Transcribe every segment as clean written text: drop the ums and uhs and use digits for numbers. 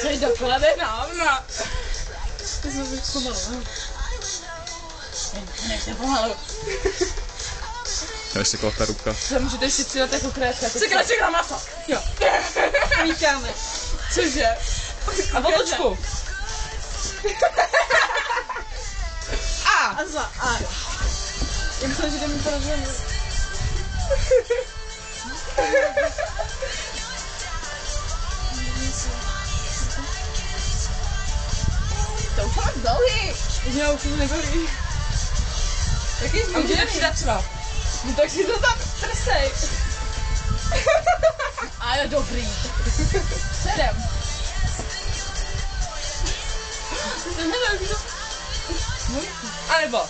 To je doklade návna. To jsem bych pomalu. Nechte pomalu. Já ještě ta ruka. To můžete si přidat jako krétka. Čekala maso. Jo. Vítáme. Cože? A vodičku. A za A. Já myslím, že jdeme to rozhodnout. To už máš dlouhý. Já už to nebolí. Jaký jsi můžeme přidat třeba? No tak si to tam trsej. A je dobrý. 7. A nebo.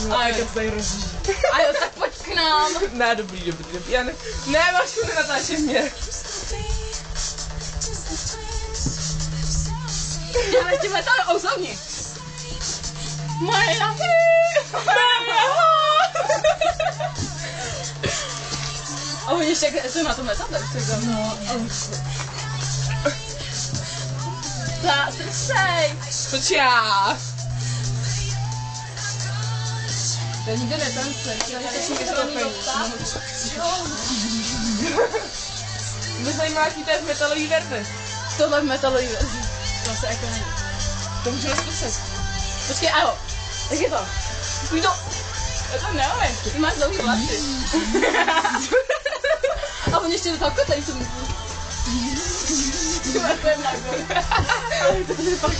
No, a jak to tady rozjíždí. A jo, tak pojď k nám. Ne, dobrý. Já ne, Vašku, nenatáčej mě. Já ještě metal ouzovni. Moje nohy. A oni ještě, co má to metal, tak se za mnou. Trsej. Pojď já. To nikdo netancuje, já to všichni stoupení. Mě zajímá, jaký to je v metalový verzi. Tohle v metalový verzi. To se jako není. To můžeme zkusit. Počkej, aho. Jak je to? Půjď to. Já to neumím. Ty máš dlouhý vlasy. A on ještě do toho kotlej se myslí. Ty máš to je nago. Ale to je fakt.